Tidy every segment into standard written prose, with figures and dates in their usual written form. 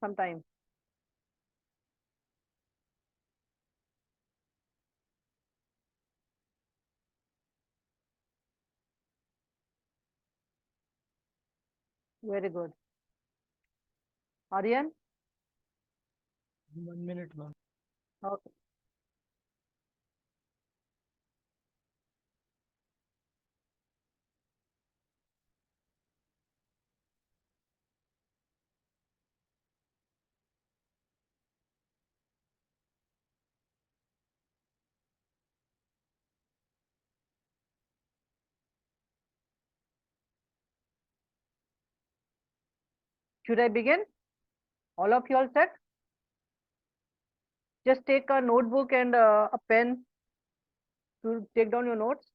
some time. Very good. Aryan? 1 minute, ma'am. Okay. Should I begin? All of you all set? Just take a notebook and a pen to take down your notes.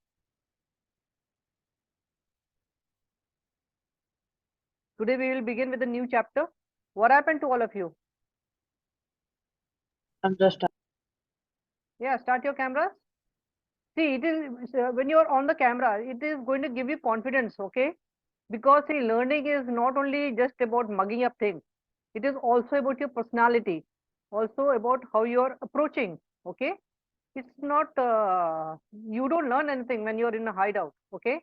Today we will begin with a new chapter. What happened to all of you? Understand. Yeah, start your cameras. See, it is when you are on the camera, it is going to give you confidence, okay? Because see, learning is not only just about mugging up things. It is also about your personality, also about how you are approaching, okay? It's not, you don't learn anything when you're in a hideout, okay?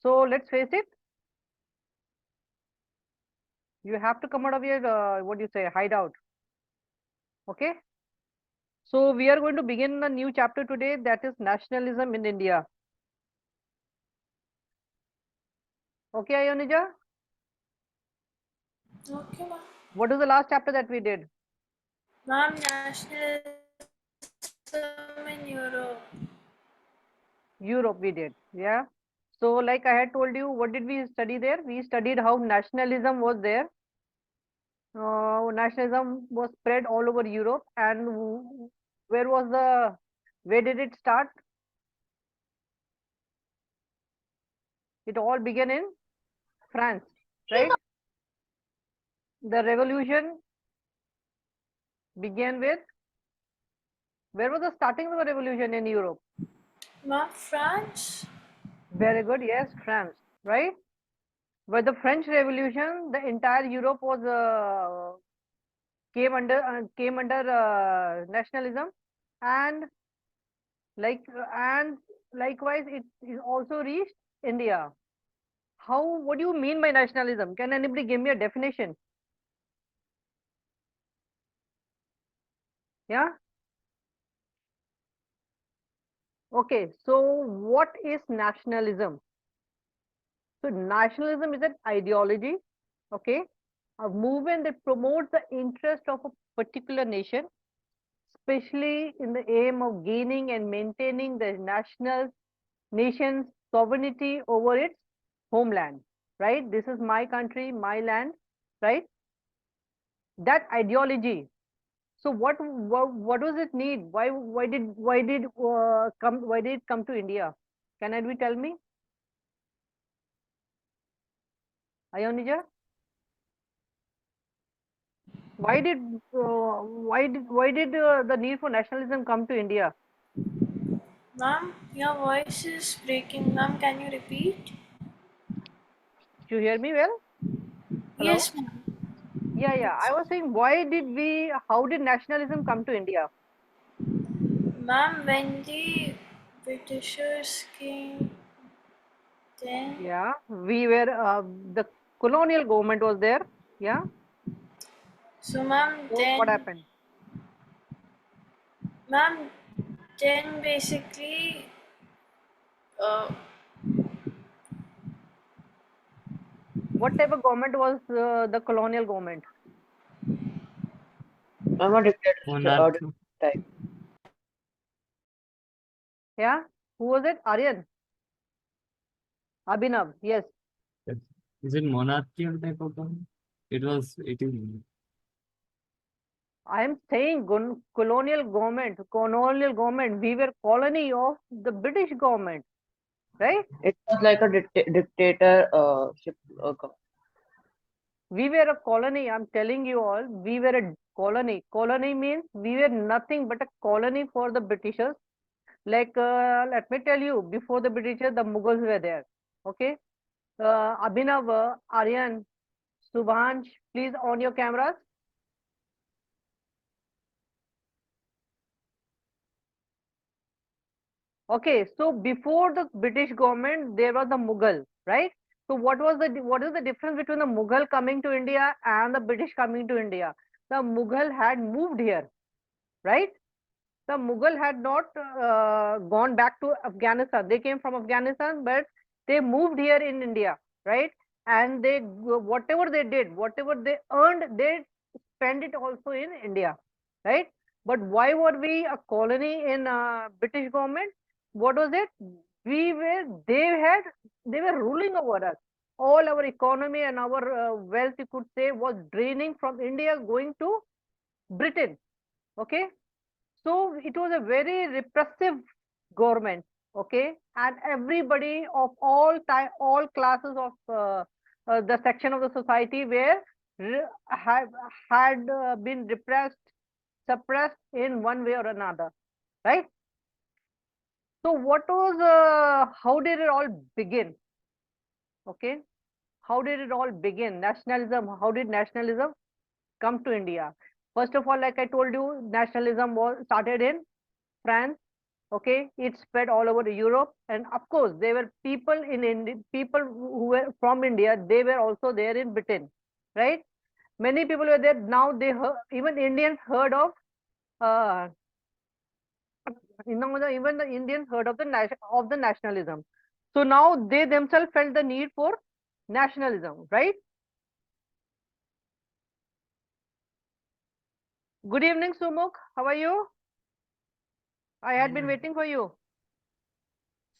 So let's face it, you have to come out of your, what do you say, hideout, okay? So we are going to begin a new chapter today, that is nationalism in India. Okay, Ayonija? Okay, ma'am. What is the last chapter that we did? Ma'am, nationalism in Europe. Europe we did, yeah. So like I had told you, what did we study there? We studied how nationalism was there. Nationalism was spread all over Europe, and where did it start? It all began in France, right? The revolution began with, where was the starting of the revolution in Europe? Ma'am, France. Very good, yes, France, right? With the French Revolution, the entire Europe was came under nationalism, and and likewise it is also reached India. How? What do you mean by nationalism? Can anybody give me a definition? Yeah. Okay. So what is nationalism? So nationalism is an ideology. Okay. A movement that promotes the interest of a particular nation, especially in the aim of gaining and maintaining the nation's sovereignty over its homeland, right? This is my country, my land, right? That ideology. So what does it need? Why did it come to India? Can anybody tell me? Ayonija? Why did the need for nationalism come to India? Ma'am, your voice is breaking. Ma'am, can you repeat? Do you hear me well? Hello? Yes, ma'am. Yeah. I was saying, how did nationalism come to India? Ma'am, when the Britishers came, then. Yeah, the colonial government was there. Yeah. So, ma'am, So what then. happened? Ma'am, then basically. Uh, What type of government was the colonial government? I'm a dictator Monarchy. type. Yeah. Who was it? Aryan. Abhinav. Yes. Yes. Is it monarchical type of government? It is. I am saying colonial government. Colonial government. We were colony of the British government, right? It was like a dictatorship. We were a colony. I'm telling you all. We were a colony. Colony means we were nothing but a colony for the Britishers. Like, let me tell you, before the Britishers, the Mughals were there. Okay. Abhinav, Aryan, Subhansh, please on your cameras. Okay, so before the British government, there was the Mughal, right? So what is the difference between the Mughal coming to India and the British coming to India? The Mughal had moved here, right? The Mughal had not gone back to Afghanistan. They came from Afghanistan, but they moved here in India, right? And they whatever they did, whatever they earned, they spend it also in India, right? But why were we a colony in British government? What was it? We were they were ruling over us. All our economy and our wealth, you could say, was draining from India going to Britain. Okay, so it was a very repressive government, okay, and everybody of all classes of the section of the society were had been repressed, suppressed in one way or another, right? So what was how did it all begin? Okay, how did it all begin? Nationalism. How did nationalism come to India? First of all, like I told you, nationalism was started in France. Okay, it spread all over Europe, and of course there were people in India, people who were from India, they were also there in Britain, right? Many people were there. Now they heard, even Indians heard of uh, even the Indians heard of the nationalism. So now they themselves felt the need for nationalism, right? Good evening, Sumukh, how are you? I had been waiting for you.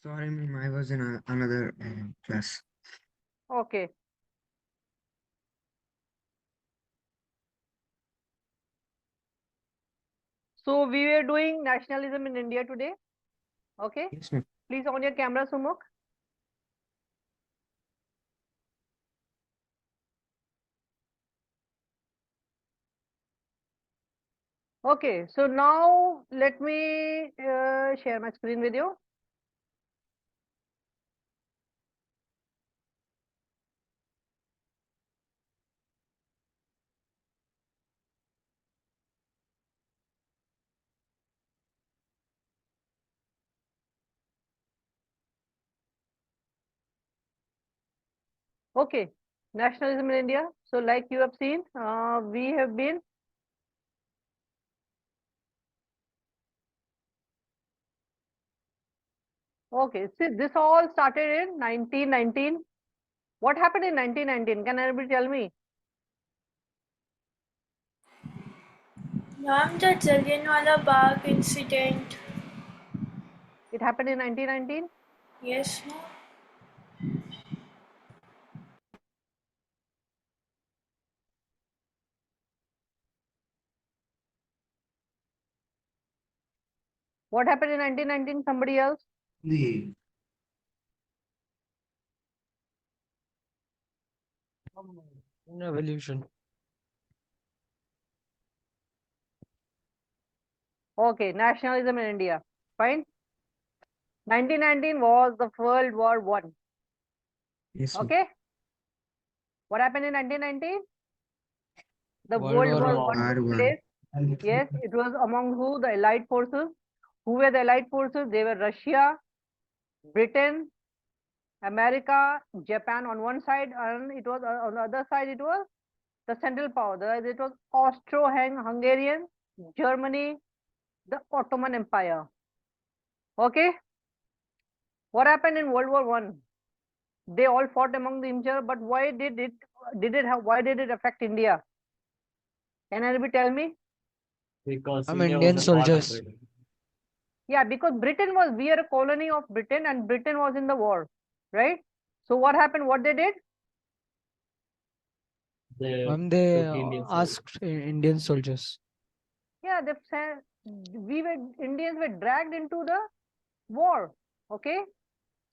Sorry, ma'am, I was in another class. Okay. So we were doing nationalism in India today. Okay. Yes, ma'am. Please on your camera, Sumukh. Okay, so now let me share my screen with you. Okay, nationalism in India. So like you have seen, we have been okay. See, this all started in 1919. What happened in 1919? Can anybody tell me? Ma'am, the Jallianwala Bagh incident. It happened in 1919. Yes, ma'am. What happened in 1919? Somebody else? The Revolution. Okay, nationalism in India. Fine. 1919 was the World War One. yes, ma'am. Okay. What happened in 1919? The World World War War One. One took R1. place. Yes, it was among who? The Allied forces. Who were the Allied forces? They were Russia, Britain, America, Japan on one side, and it was on the other side. It was the Central Power. It was Austro-Hungarian, Germany, the Ottoman Empire. Okay. What happened in World War One? They all fought among the each other, but why why did it affect India? Can anybody tell me? Because I'm India was Indian a part of soldiers. Britain. Yeah, because we are a colony of Britain, and Britain was in the war, right? So what happened? What they did? They They took Indian soldiers. asked Indian soldiers. Yeah, they said Indians were dragged into the war. Okay.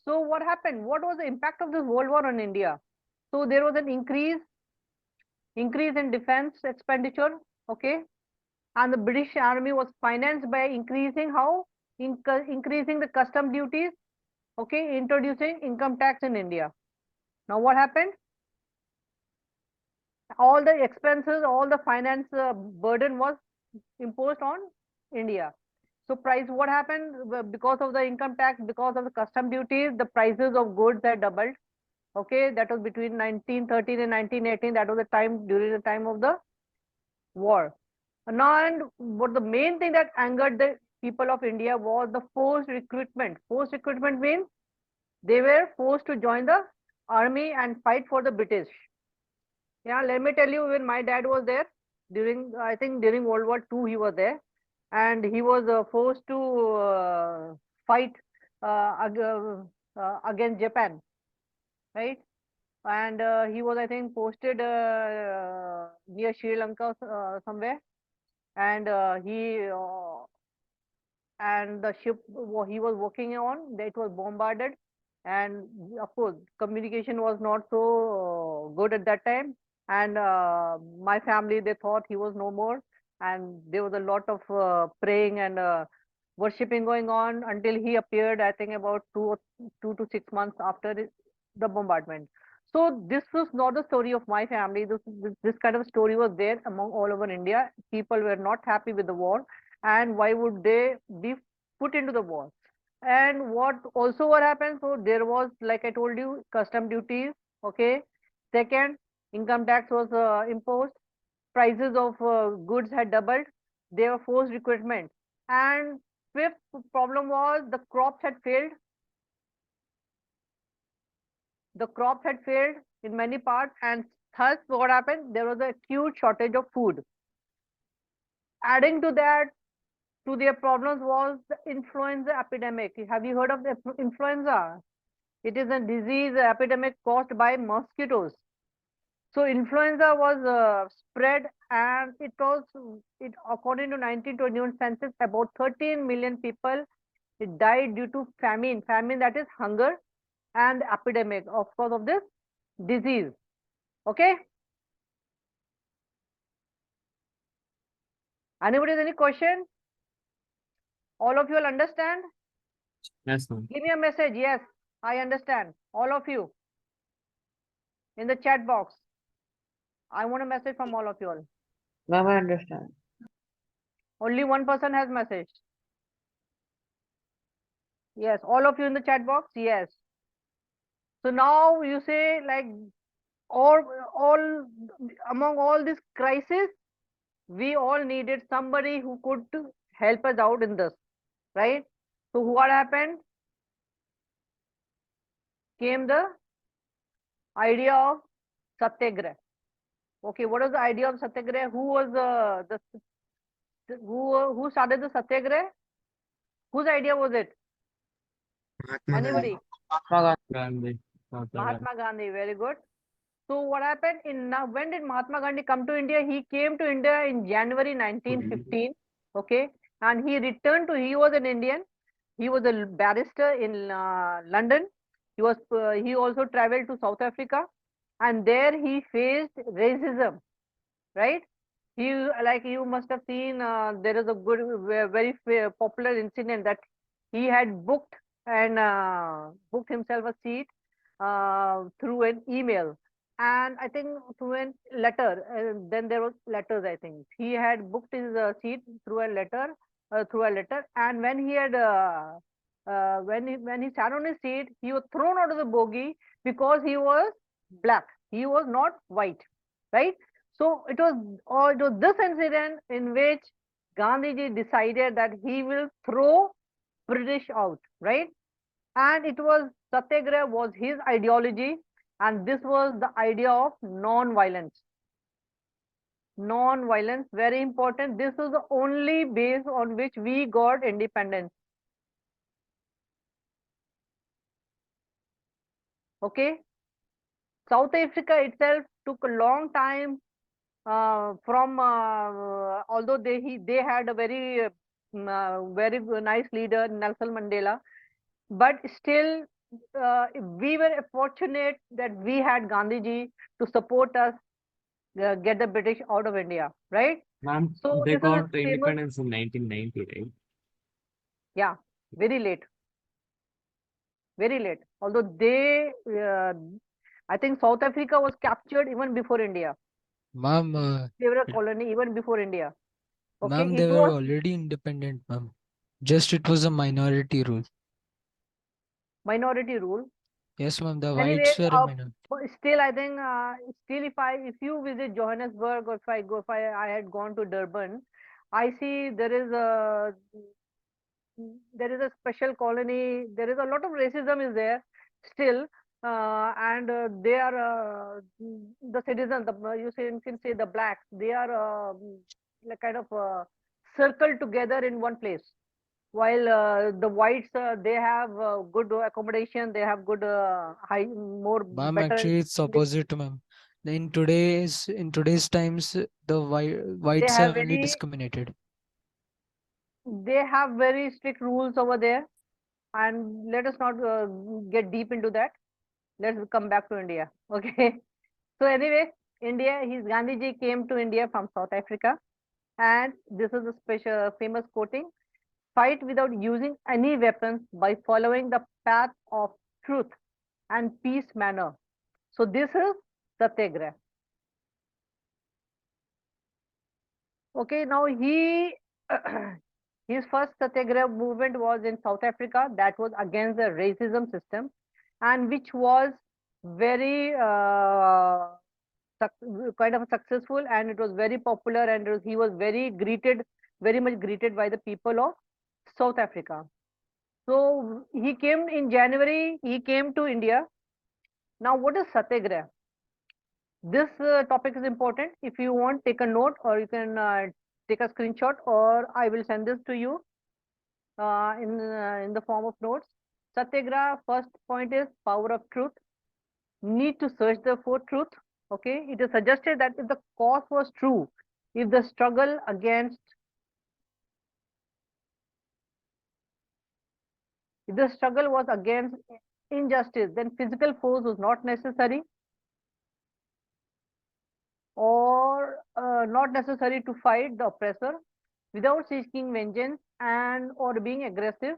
So what happened? What was the impact of this World War on India? So there was an increase in defense expenditure. Okay. And the British Army was financed by increasing how? Increasing the custom duties. Okay. Introducing income tax in India. Now what happened? All the expenses, all the finance burden was imposed on India. So price, what happened? Because of the income tax, because of the custom duties, the prices of goods had doubled. Okay, that was between 1913 and 1918. That was the time, during the time of the war. Now, and what the main thing that angered the people of India was the forced recruitment. Forced recruitment means they were forced to join the army and fight for the British. Yeah, let me tell you, when my dad was there during, I think during World War II, he was there, and he was forced to fight against Japan, right? And he was, I think, posted near Sri Lanka somewhere, and the ship he was working on, that was bombarded, and of course communication was not so good at that time, and my family, they thought he was no more, and there was a lot of praying and worshipping going on until he appeared, I think about 2 to 6 months after the bombardment. So this was not the story of my family. This kind of story was there among all over India. People were not happy with the war, and why would they be put into the war? And what happened, so there was, like I told you, custom duties. Okay, second, income tax was imposed, prices of goods had doubled, they were forced recruitment, and fifth problem was the crops had failed in many parts, and thus what happened, there was a acute shortage of food. Adding to that, to their problems was the influenza epidemic. Have you heard of the influenza? It is a disease epidemic caused by mosquitoes. So influenza was spread, and according to 1921 census, about 13 million people died due to famine. Famine, that is hunger, and epidemic, of course, of this disease. Okay. Anybody has any question? All of you will understand? Yes, ma'am. Give me a message. Yes, I understand. All of you in the chat box. I want a message from all of you all. Ma'am, I understand. Only one person has message. Yes, all of you in the chat box. Yes. So now you say, like, all among all this crisis, we all needed somebody who could help us out in this, right? So what happened? Came the idea of satyagraha. Okay, what was the idea of satyagraha? Who was who started the satyagraha? Whose idea was it? Mahatma Anybody? Mahatma Gandhi. Gandhi. Mahatma Gandhi. Very good. So what happened when did Mahatma Gandhi come to India? He came to India in January 1915. Okay, and he was an Indian. He was a barrister in London. He also traveled to South Africa, and there he faced racism, right? Like you must have seen, there is a very popular incident that he had booked himself a seat through an email, and I think through a letter. Then there was letters. I think he had booked his seat through a letter, and when he sat on his seat, he was thrown out of the bogie because he was black. He was not white, right? So it was this incident in which Gandhiji decided that he will throw British out, right? And it was Satyagraha was his ideology, and this was the idea of non-violence. Non-violence, very important. This is the only base on which we got independence. Okay. South Africa itself took a long time although they had a very nice leader, Nelson Mandela, but still we were fortunate that we had Gandhiji to support us get the British out of India, right? Ma'am, So they this is a got the famous, independence in 1990, right? yeah, very late, very late. Although I think South Africa was captured even before India. Ma'am, They were a colony even before India. Okay, ma'am, they it were was already independent, ma'am. Just it was a minority rule. Minority rule. Yes, ma'am. The Anyway, whites were a minority. still I think still if you visit Johannesburg, or I had gone to Durban, I see there is a special colony. There is a lot of racism is there still, and they are the citizens. You can say the blacks. They are like kind of circled together in one place. While the whites, they have good accommodation. They have good high, more Ma'am, better. actually it's opposite, ma'am. In today's times, the They whites are have very very discriminated. they have very strict rules over there. And let us not get deep into that. Let's come back to India. Okay. So anyway, his Gandhiji came to India from South Africa, and this is a special famous quoting: "Fight without using any weapons by following the path of truth and peace manner." So this is Satyagraha. Okay, now his first Satyagraha movement was in South Africa. That was against the racism system, and which was very kind of successful, and it was very popular, and he was very much greeted by the people of South Africa. So he came in January. He came to India. Now, what is Satyagraha? This topic is important. If you want, take a note, or you can take a screenshot, or I will send this to you in the form of notes. Satyagraha, first point is power of truth. Need to search for truth. Okay, it is suggested that if the cause was true, if the struggle was against injustice, then physical force was not necessary, or not necessary to fight the oppressor without seeking vengeance and or being aggressive.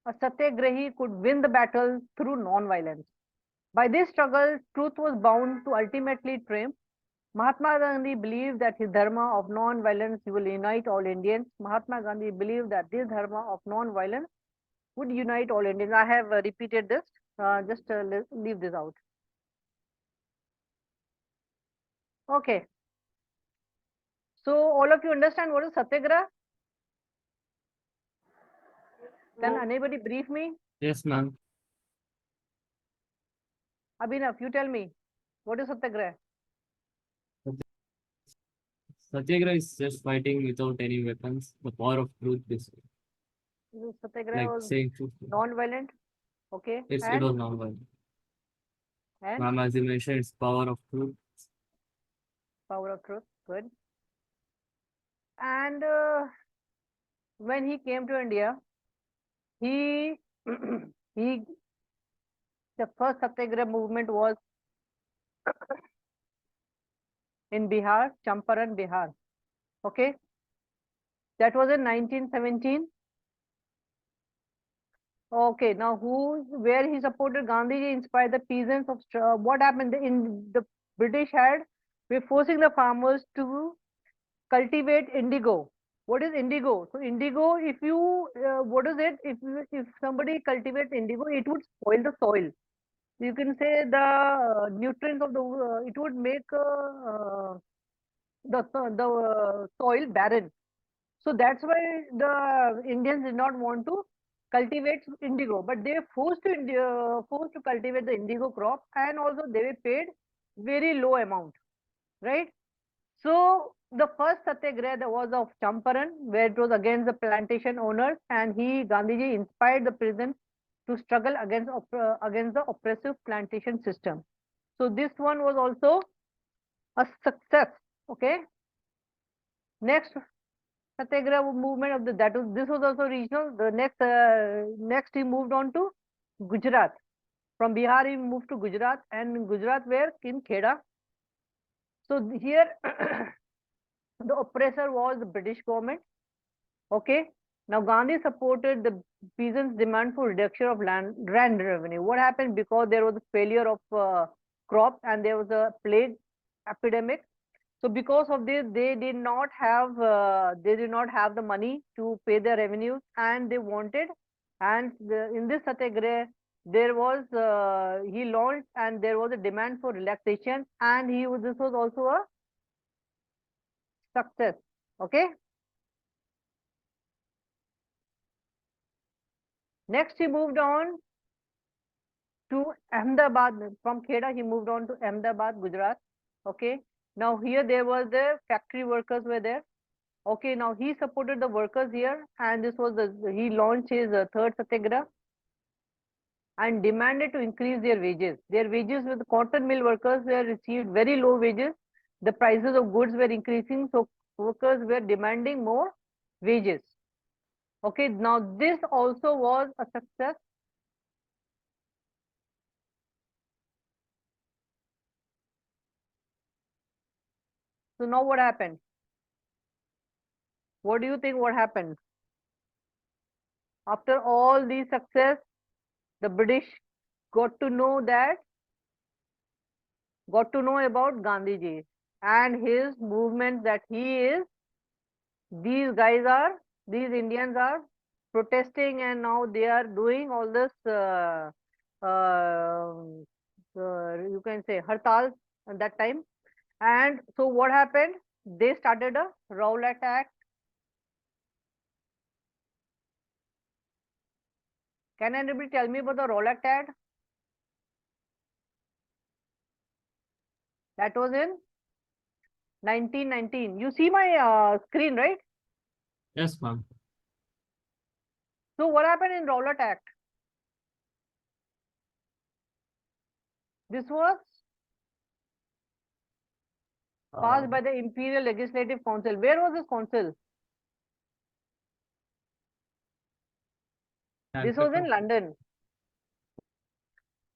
A satyagrahi could win the battle through non-violence. By this struggle, truth was bound to ultimately triumph. Mahatma Gandhi believed that his dharma of non-violence will unite all Indians. Mahatma Gandhi believed that this dharma of non-violence would unite all Indians. I have repeated this. Just leave this out. Okay. So all of you understand what is Satyagraha? Can anybody brief me? Yes, ma'am. Abhinav, you tell me. What is Satyagraha? Satyagraha is just fighting without any weapons. The power of truth is Satyagraha like was saying truth. non-violent. Okay. It was non-violent. And Ma'am, as you mentioned, it's power of truth. power of truth. Good. And when he came to India, he he the first Satyagraha movement was in Bihar, Champaran, Bihar. Okay, that was in 1917. Okay, now where he supported Gandhiji, inspired the peasants of what happened in the British were forcing the farmers to cultivate indigo. What is indigo? So indigo, if you what is it? If somebody cultivates indigo, it would spoil the soil. You can say the nutrients of the it would make the soil barren. So that's why the Indians did not want to cultivate indigo, but they were forced to cultivate the indigo crop, and also they were paid very low amount, right? So the first satyagraha that was of Champaran, where it was against the plantation owners, and Gandhiji inspired the peasants to struggle against the oppressive plantation system. So this one was also a success. Okay. Next satyagraha movement of this was also regional. The next he moved on to Gujarat. From Bihar he moved to Gujarat, and in Gujarat where in Kheda. So here the oppressor was the British government. Okay. Now Gandhi supported the peasants' demand for reduction of land revenue. What happened? Because there was a failure of crops and there was a plague epidemic. So because of this, they did not have the money to pay their revenues, and they wanted, and in this satyagraha there was he launched, and there was a demand for relaxation, and this was also a success. Okay. Next, he moved on to Ahmedabad. From Kheda, he moved on to Ahmedabad, Gujarat. Okay. Now here there was the factory workers were there. Okay. Now he supported the workers here, and this was he launched his third satyagraha and demanded to increase their wages. Their wages with cotton mill workers were received very low wages. The prices of goods were increasing, so workers were demanding more wages. Okay. Now this also was a success. So now what happened? What do you think what happened? After all these success, the British got to know about Gandhiji and his movement, that these Indians are protesting, and now they are doing all this, you can say hartal at that time. And so what happened? They started a Rowlatt Act. Can anybody tell me about the Rowlatt Act? That was in 1919. You see my screen, right? Yes, ma'am. So what happened in Rowlatt Act? This was passed by the Imperial Legislative Council. Where was this council? This was in London.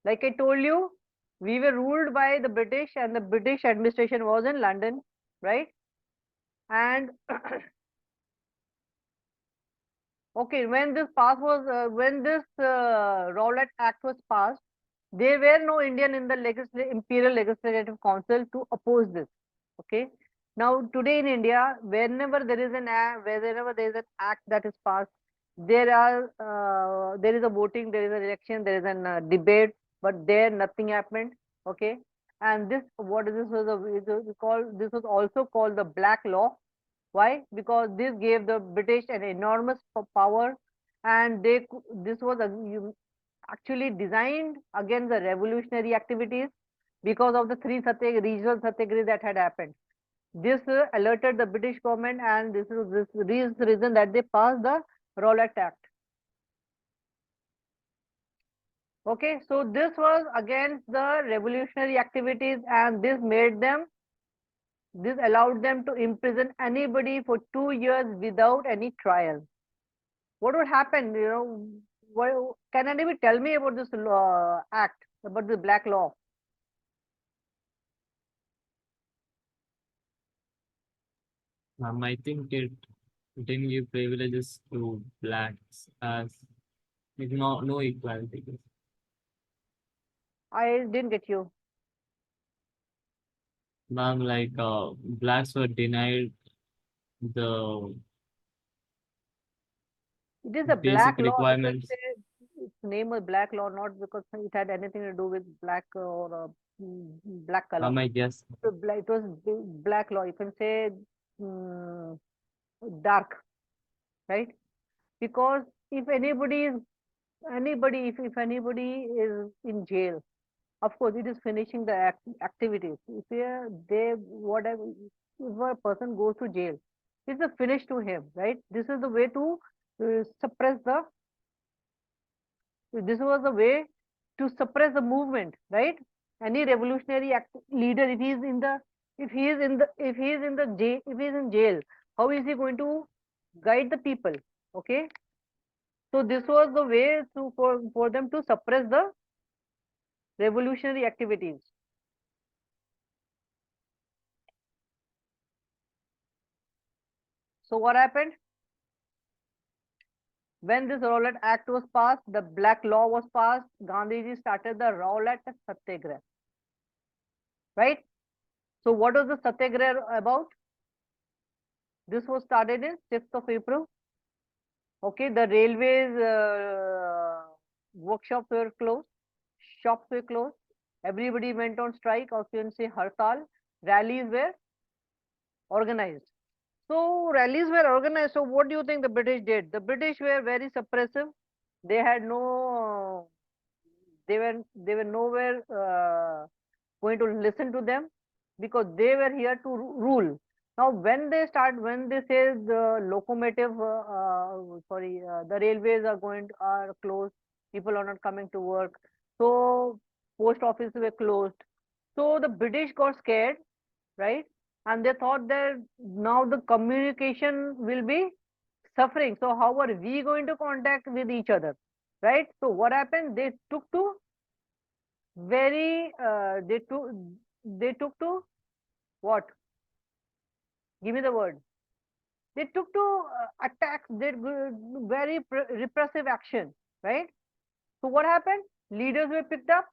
Like I told you, we were ruled by the British, and the British administration was in London, right? And okay, when this Rowlatt Act was passed, there were no Indian in the Imperial Legislative Council to oppose this. Okay. Now today in India, whenever there is an act that is passed, there is a voting, there is an election, there is a debate, but there nothing happened. Okay. And this this was also called the Black Law. Why? Because this gave the British an enormous power, and this was actually designed against the revolutionary activities because of the regional satyagrahas that had happened. This alerted the British government, and this is the reason that they passed the Rowlatt Act. Okay, so this was against the revolutionary activities, and this allowed them to imprison anybody for 2 years without any trial. What would happen? Can anybody tell me about this act, about the Black Law? I think it didn't give privileges to blacks as no equality. I didn't get you. Ma'am, like blacks were denied the It is a basic black law because requirements. its name was Black Law, not because it had anything to do with black or black color. I guess. So it was Black Law. You can say dark, right? Because if anybody is if anybody is in jail, of course it is finishing the activities. If a person goes to jail, it's a finish to him, right? This is the way to suppress the this was a way to suppress the movement, right? Any revolutionary leader, if he is in jail, how is he going to guide the people? Okay, so this was the way for them to suppress the revolutionary activities. So what happened? When this Rowlatt Act was passed, the Black Law was passed, Gandhiji started the Rowlatt Satyagraha, right? So what was the Satyagraha about? This was started in 6th of April. Okay, the railways workshops were closed, shops were closed, everybody went on strike, or you can say hartal. Rallies were organized. So rallies were organized. So what do you think the British did? The British were very suppressive. They had no, they were nowhere going to listen to them, because they were here to rule. Now, when they say the locomotive, the railways are closed, people are not coming to work, so post offices were closed. So the British got scared, right? And they thought that now the communication will be suffering. So how are we going to contact with each other, right? So what happened? Very, they took to what? Give me the word. They took to attacks. They very repressive action, right? So what happened? Leaders were picked up.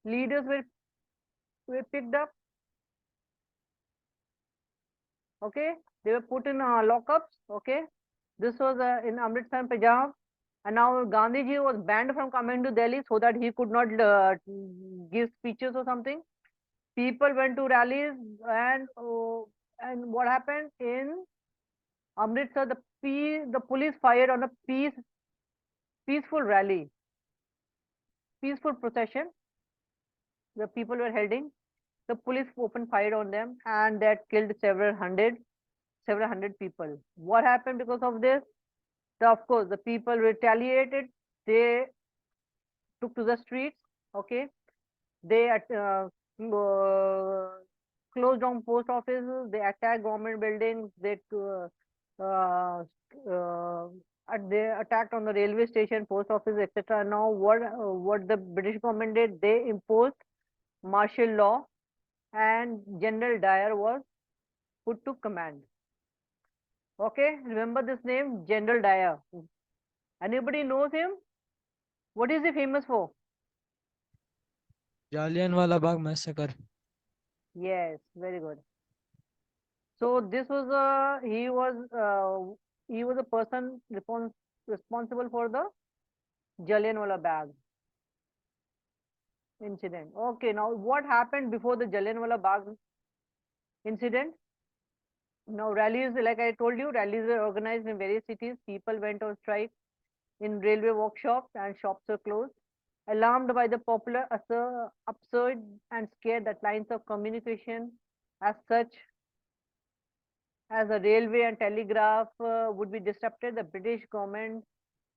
Leaders were picked up. Okay, they were put in lockups. Okay, this was in Amritsar and Punjab, and now Gandhiji was banned from coming to Delhi so that he could not give speeches or something. People went to rallies, and what happened in Amritsar? The police fired on a peaceful rally, peaceful procession. The people were heading. The police opened fire on them, and that killed several hundred people. What happened because of this? Of course, the people retaliated. They took to the streets. Okay, they closed down post offices. They attacked government buildings. Uh, uh, they attacked on the railway station, post office, etc. Now, what the British government did? They imposed martial law, and General Dyer was put to command. Okay, remember this name, General Dyer. Anybody knows him? What is he famous for? Jallianwala Bagh massacre. Yes, very good. So this was he was a person responsible for the Jallianwala Bagh incident. Okay, now what happened before the Jallianwala Bagh incident? Now rallies, like I told you, rallies were organized in various cities. People went on strike in railway workshops, and shops were closed. Alarmed by the popular absurd and scared that lines of communication as such as a railway and telegraph would be disrupted, the British government,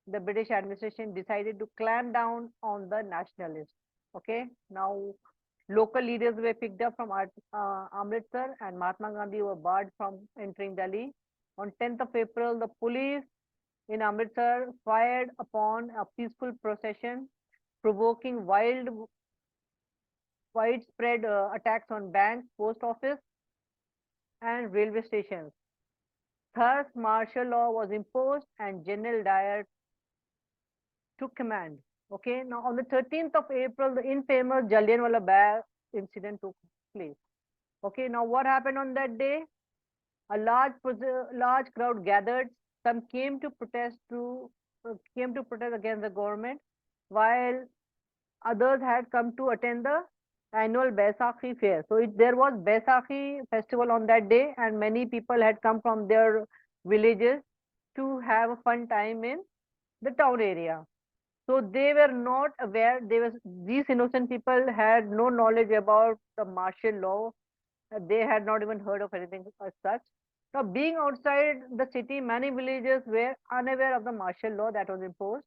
the British administration decided to clamp down on the nationalists. Okay, now local leaders were picked up from Amritsar, and Mahatma Gandhi were barred from entering Delhi. On 10th of April, the police in Amritsar fired upon a peaceful procession, provoking widespread attacks on banks, post office, and railway stations. Thus, martial law was imposed, and General Dyer took command. Okay, now on the 13th of April, the infamous Jallianwala Bagh incident took place. Okay, now what happened on that day? A large crowd gathered. Some came to protest against the government, while others had come to attend the annual Baisakhi fair. So there was Baisakhi festival on that day, and many people had come from their villages to have a fun time in the town area. So they were not aware. These innocent people had no knowledge about the martial law. They had not even heard of anything as such. Now, being outside the city, many villagers were unaware of the martial law that was imposed.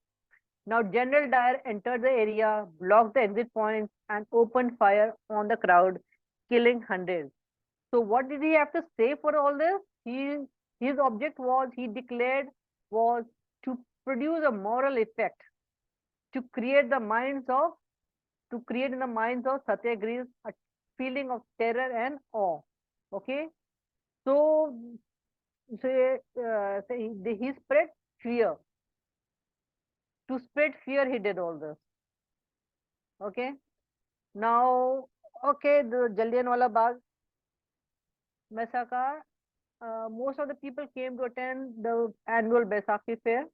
Now, General Dyer entered the area, blocked the exit points, and opened fire on the crowd, killing hundreds. So, what did he have to say for all this? His object was, he declared, was to produce a moral effect, to create in the minds of Satyagrahis a feeling of terror and awe. Okay, so he spread fear. To spread fear, he did all this. Okay. Now, okay, the Jallianwala Bagh massacre. Most of the people came to attend the annual Baisakhi fair.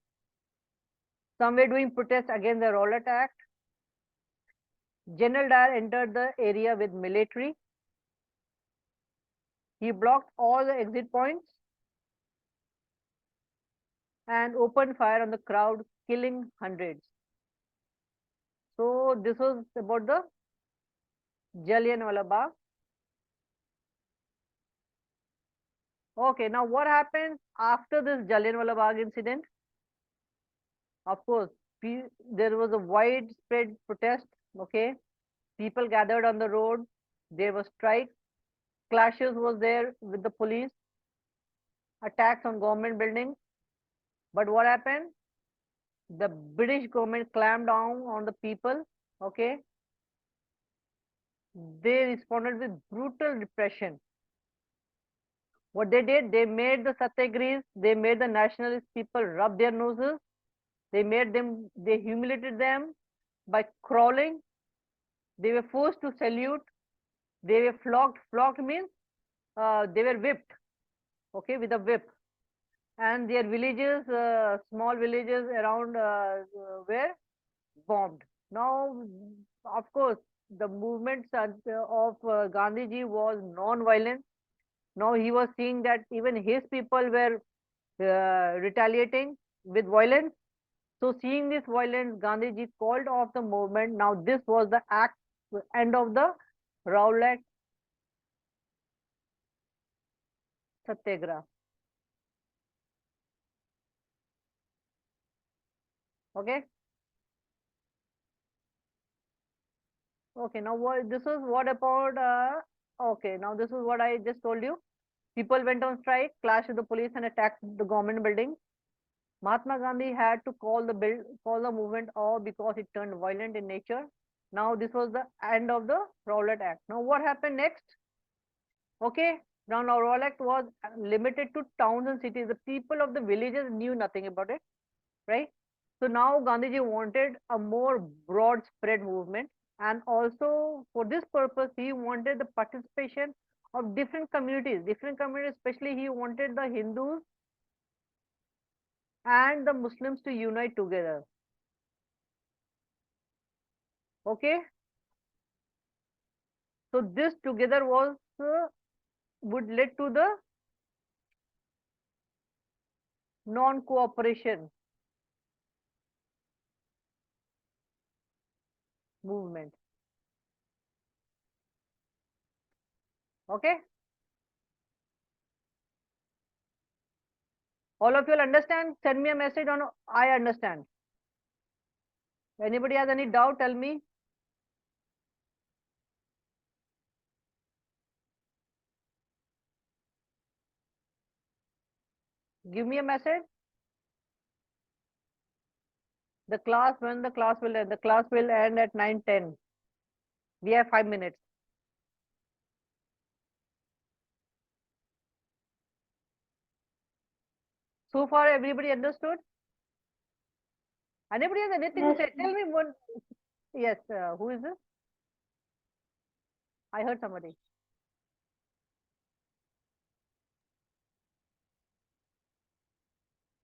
Some were doing protests against the Rowlatt Act. General Dyer entered the area with military. He blocked all the exit points and opened fire on the crowd, killing hundreds. So this was about the Jallianwala Bagh. Okay, now what happened after this Jallianwala Bagh incident? Of course, there was a widespread protest. Okay, people gathered on the road. There was strike. Clashes was there with the police. Attacks on government buildings. But what happened? The British government clamped down on the people. Okay, they responded with brutal repression. What they did, they made the satyagrahis, they made the nationalist people rub their noses. They humiliated them by crawling. They were forced to salute. They were flogged. Flogged means they were whipped, okay, with a whip. And their villages, small villages around were bombed. Now, of course, the movement of Gandhiji was non-violent. Now he was seeing that even his people were retaliating with violence. So seeing this violence, Gandhiji called off the movement. Now this was the end of the Rowlatt Satyagraha. Okay. Okay. Now this is what about? Okay. Now this is what I just told you. People went on strike, clashed with the police, and attacked the government building. Mahatma Gandhi had to call the movement off because it turned violent in nature. Now this was the end of the Rowlatt Act. Now what happened next? Okay, now Rowlatt Act was limited to towns and cities. The people of the villages knew nothing about it, right? So now Gandhiji wanted a more broad spread movement, and also for this purpose he wanted the participation of different communities, especially he wanted the Hindus and the Muslims to unite together. Okay, so this together was would lead to the non-cooperation movement. Okay, all of you will understand. Send me a message on I understand. Anybody has any doubt, tell me. Give me a message. The class, when the class will end? The class will end at 9:10. We have 5 minutes. So far, everybody understood? Anybody has anything to say? Tell me one. Yes, who is this? I heard somebody.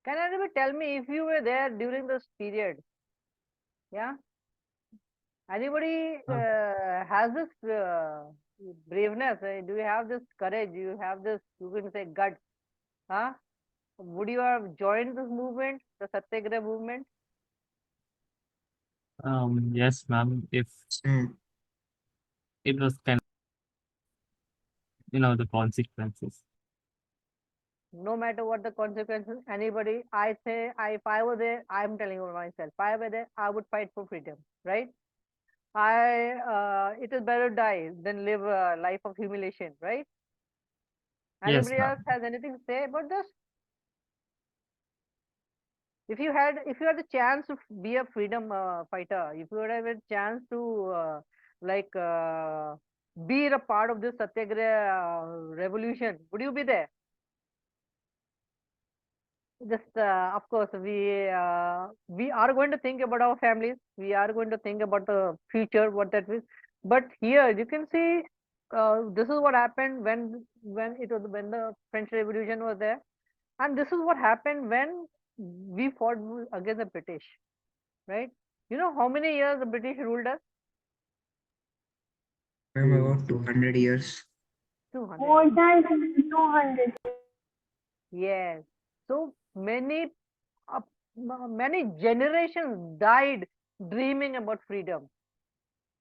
Can anybody tell me if you were there during this period? Yeah. Anybody has this braveness? Do you have this courage? Do you have this, you can say, guts? Huh? Would you have joined this movement, the Satyagraha movement? Yes, ma'am. If it was kind of, the consequences. No matter what the consequences, anybody, I say, if I were there, I'm telling you myself, if I were there, I would fight for freedom, right? It is better die than live a life of humiliation, right? Yes, Anybody else ma'am. has anything to say about this? If you had the chance to be a freedom fighter, if you would have a chance to like be a part of this Satyagraha revolution, would you be there? Just of course we are going to think about our families. We are going to think about the future, what that is. But here you can see this is what happened when when the French Revolution was there, and this is what happened when we fought against the British, right? You know how many years the British ruled us? I'm about 200 years. 200 More years. than 200. Yes. So many many generations died dreaming about freedom.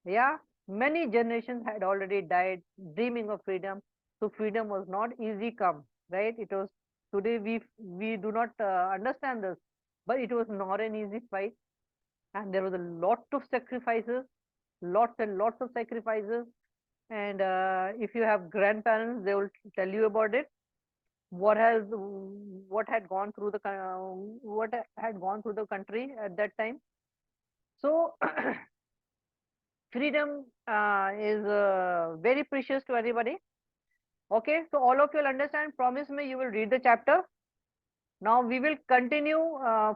Yeah, many generations had already died dreaming of freedom. So freedom was not easy come, right? It was today we do not understand this, but it was not an easy fight, and there was a lot of sacrifices, lots and lots of sacrifices. And if you have grandparents, they will tell you about it. What had gone through the what had gone through the country at that time. So freedom is very precious to everybody. Okay, so all of you will understand. Promise me you will read the chapter. Now we will continue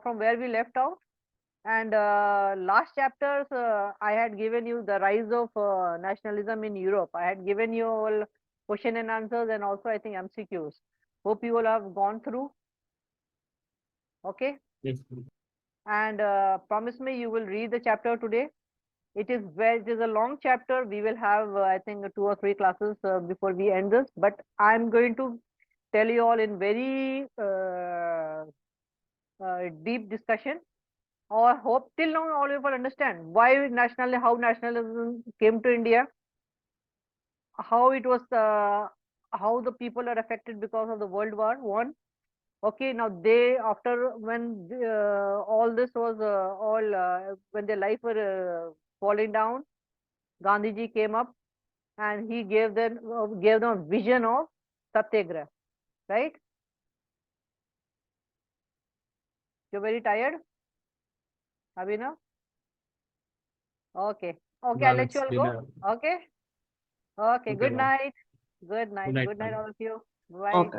from where we left out. And last chapters, I had given you the rise of nationalism in Europe. I had given you all question and answers, and also I think MCQs. Hope you all have gone through. Okay, Yes. and promise me you will read the chapter today. It is a long chapter. We will have I think 2 or 3 classes before we end this. But I'm going to tell you all in very deep discussion. Or hope till now all of you understand why how nationalism came to India, how it was, how the people are affected because of the World War One. Okay, now they after when all this was all when their life were falling down, Gandhiji came up and he gave them a vision of satyagraha, right? You're very tired, Abhinav? Okay, okay, I'll Ma'am, let you it's all been go. a Okay, okay, okay, good ma'am. night. Good Good night. night, Good night, ma'am. all of you. Bye. Okay.